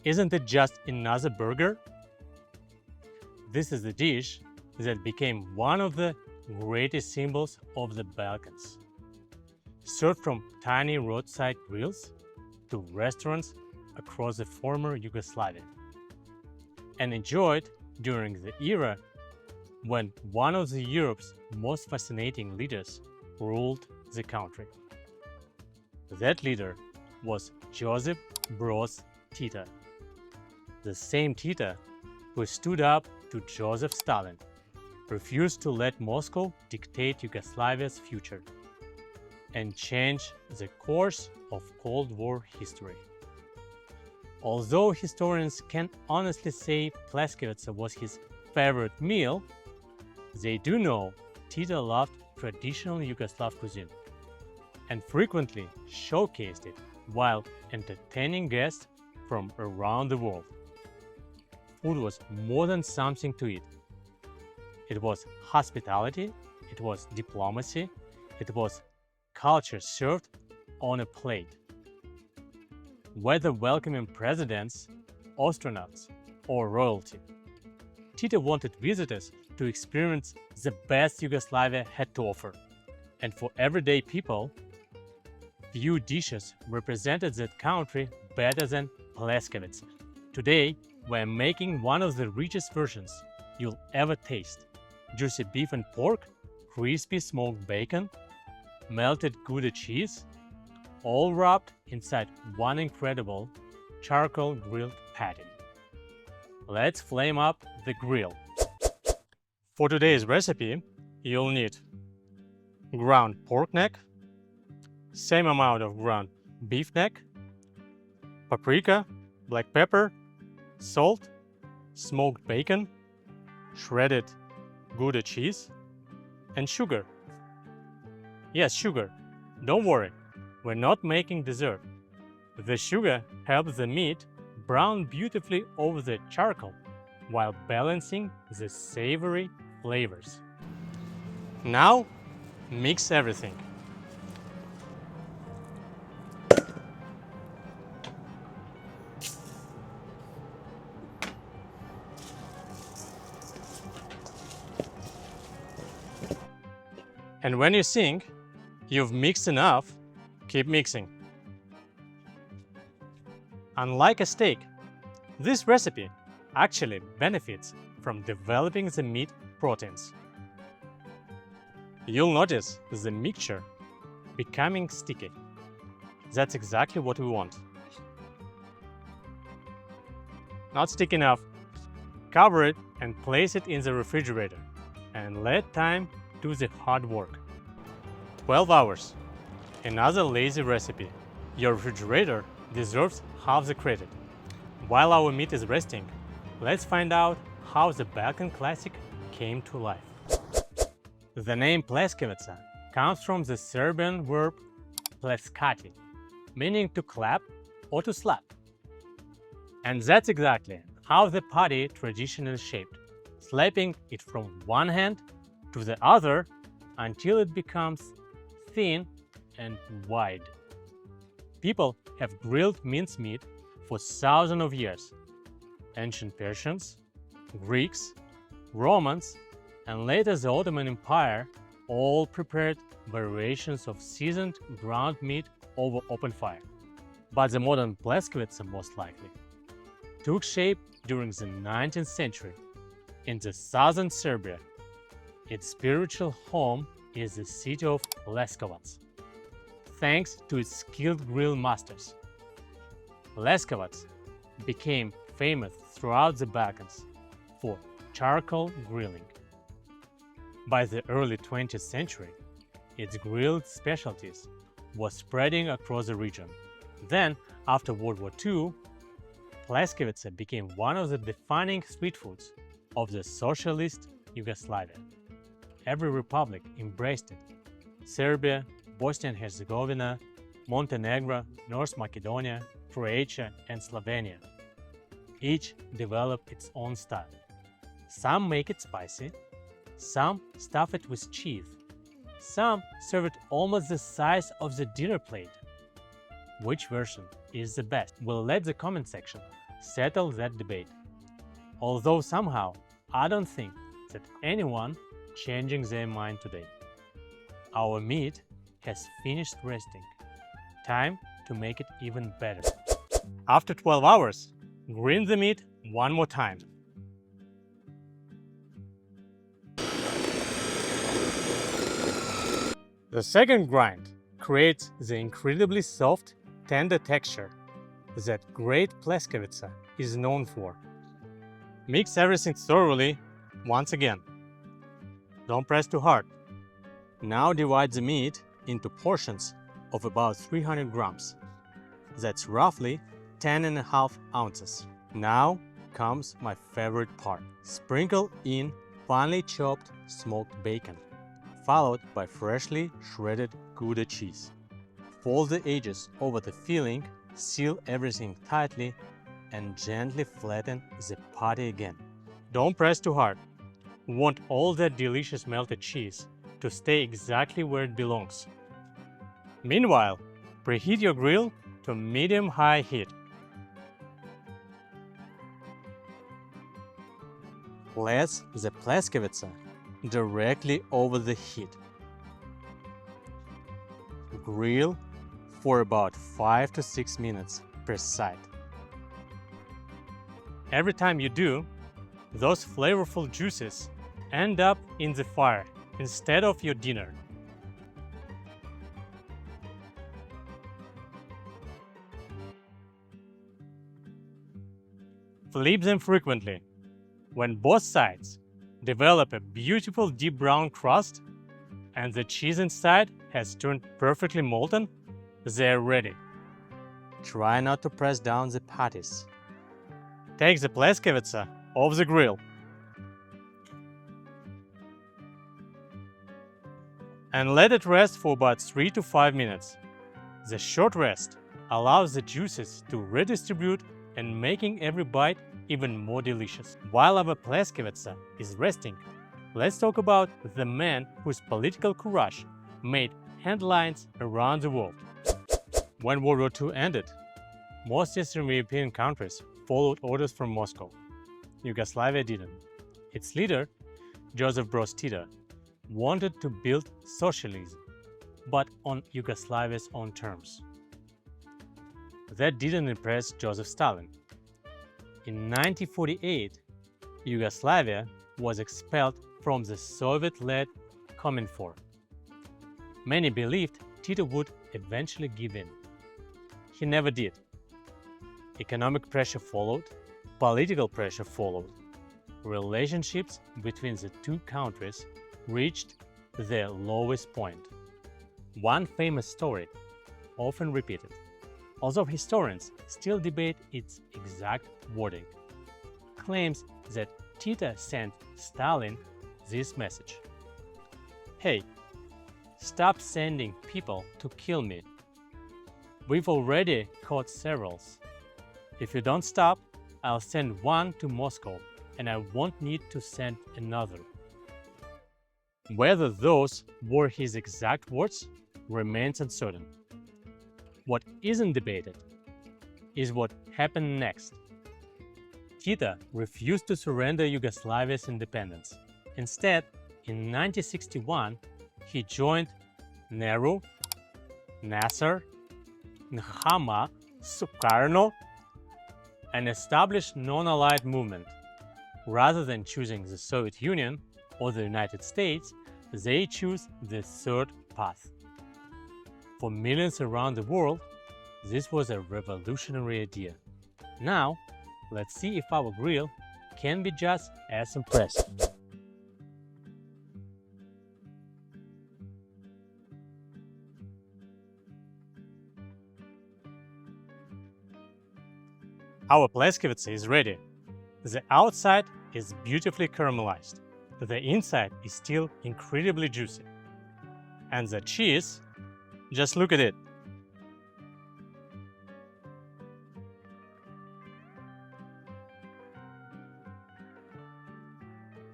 Isn't it just another burger? This is the dish that became one of the greatest symbols of the Balkans. Served from tiny roadside grills to restaurants across the former Yugoslavia, and enjoyed during the era when one of Europe's most fascinating leaders ruled the country. That leader was Josip Broz Tito, the same Tito who stood up to Joseph Stalin, refused to let Moscow dictate Yugoslavia's future, and change the course of Cold War history. Although historians can honestly say Pljeskavica was his favorite meal, they do know Tito loved traditional Yugoslav cuisine and frequently showcased it while entertaining guests from around the world. Food was more than something to eat. It was hospitality, it was diplomacy, it was culture served on a plate. Whether welcoming presidents, astronauts, or royalty, Tito wanted visitors to experience the best Yugoslavia had to offer. And for everyday people, few dishes represented that country better than Pljeskavica. Today, we're making one of the richest versions you'll ever taste. Juicy beef and pork, crispy smoked bacon, melted Gouda cheese, all wrapped inside one incredible charcoal grilled patty. Let's flame up the grill. For today's recipe, you'll need ground pork neck, same amount of ground beef neck, paprika, black pepper, salt, smoked bacon, shredded Gouda cheese, and sugar. Yes, sugar. Don't worry, we're not making dessert. The sugar helps the meat brown beautifully over the charcoal while balancing the savory flavors. Now, mix everything. And when you think you've mixed enough, keep mixing. Unlike a steak, this recipe actually benefits from developing the meat proteins. You'll notice the mixture becoming sticky. That's exactly what we want. Not sticky enough. Cover it and place it in the refrigerator and let time do the hard work. 12 hours. Another lazy recipe. Your refrigerator deserves half the credit. While our meat is resting, let's find out how the Balkan classic came to life. The name Pljeskavica comes from the Serbian verb pleskati, meaning to clap or to slap. And that's exactly how the party tradition is shaped, slapping it from one hand to the other until it becomes thin and wide. People have grilled mincemeat for thousands of years. Ancient Persians, Greeks, Romans, and later the Ottoman Empire all prepared variations of seasoned ground meat over open fire. But the modern Pljeskavica, most likely, took shape during the 19th century in the southern Serbia. Its spiritual home is the city of Leskovac, thanks to its skilled grill masters. Leskovac became famous throughout the Balkans for charcoal grilling. By the early 20th century, its grilled specialties was spreading across the region. Then, after World War II, Pljeskavica became one of the defining street foods of the socialist Yugoslavia. Every republic embraced it: Serbia, Bosnia and Herzegovina, Montenegro, North Macedonia, Croatia, and Slovenia. Each developed its own style. Some make it spicy, some stuff it with cheese, some serve it almost the size of the dinner plate. Which version is the best? We'll let the comment section settle that debate. Although somehow I don't think that anyone changing their mind today. Our meat has finished resting. Time to make it even better. After 12 hours, grind the meat one more time. The second grind creates the incredibly soft, tender texture that great Pljeskavica is known for. Mix everything thoroughly once again. Don't press too hard. Now divide the meat into portions of about 300 grams. That's roughly 10.5 ounces. Now comes my favorite part. Sprinkle in finely chopped smoked bacon, followed by freshly shredded Gouda cheese. Fold the edges over the filling, seal everything tightly, and gently flatten the patty again. Don't press too hard. We want all that delicious melted cheese to stay exactly where it belongs. Meanwhile, preheat your grill to medium-high heat. Place the Pljeskavica directly over the heat. Grill for about 5 to 6 minutes per side. Every time you do, those flavorful juices end up in the fire instead of your dinner. Flip them frequently. When both sides develop a beautiful deep brown crust and the cheese inside has turned perfectly molten, they're ready. Try not to press down the patties. Take the Pljeskavica off the grill and let it rest for about 3 to 5 minutes. The short rest allows the juices to redistribute and making every bite even more delicious. While our Pljeskavica is resting, let's talk about the man whose political courage made headlines around the world. When World War II ended, most Eastern European countries followed orders from Moscow. Yugoslavia didn't. Its leader, Josip Broz Tito, wanted to build socialism, but on Yugoslavia's own terms. That didn't impress Joseph Stalin. In 1948, Yugoslavia was expelled from the Soviet-led Cominfor. Many believed Tito would eventually give in. He never did. Economic pressure followed, political pressure followed. Relationships between the two countries reached their lowest point. One famous story, often repeated, although historians still debate its exact wording, claims that Tito sent Stalin this message: "Hey, stop sending people to kill me. We've already caught several. If you don't stop, I'll send one to Moscow and I won't need to send another." Whether those were his exact words remains uncertain. What isn't debated is what happened next. Tito refused to surrender Yugoslavia's independence. Instead, in 1961, he joined Nehru, Nasser, Nhama, Sukarno, an established non-allied movement. Rather than choosing the Soviet Union or the United States, they choose the third path. For millions around the world, this was a revolutionary idea. Now, let's see if our grill can be just as impressive. Our Pljeskavica is ready. The outside is beautifully caramelized. The inside is still incredibly juicy. And the cheese, just look at it.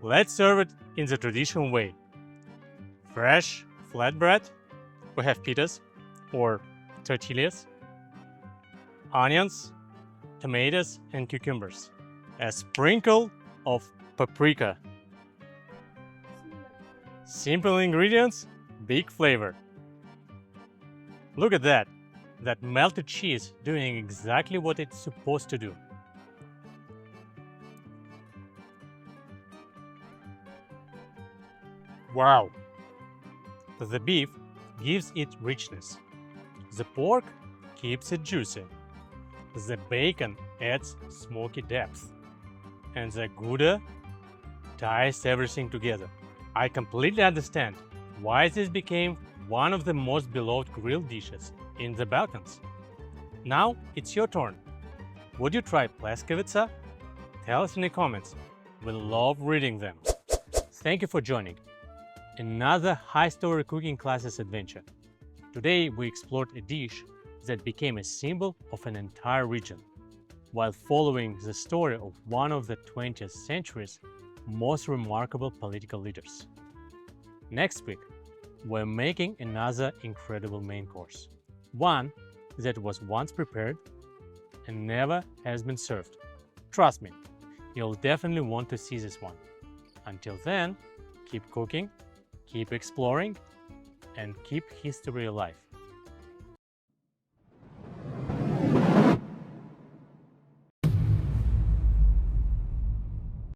Let's serve it in the traditional way. Fresh flatbread, we have pitas or tortillas, onions, tomatoes and cucumbers, a sprinkle of paprika. Simple ingredients, big flavor. Look at that! That melted cheese doing exactly what it's supposed to do. Wow! The beef gives it richness. The pork keeps it juicy. The bacon adds smoky depth. And the Gouda ties everything together. I completely understand why this became one of the most beloved grilled dishes in the Balkans. Now it's your turn. Would you try Pljeskavica? Tell us in the comments. We love reading them. Thank you for joining another High Story Cooking Classes adventure. Today we explored a dish that became a symbol of an entire region, while following the story of one of the 20th century's most remarkable political leaders. Next week, we're making another incredible main course, one that was once prepared and never has been served. Trust me, you'll definitely want to see this one. Until then, keep cooking, keep exploring, and keep history alive.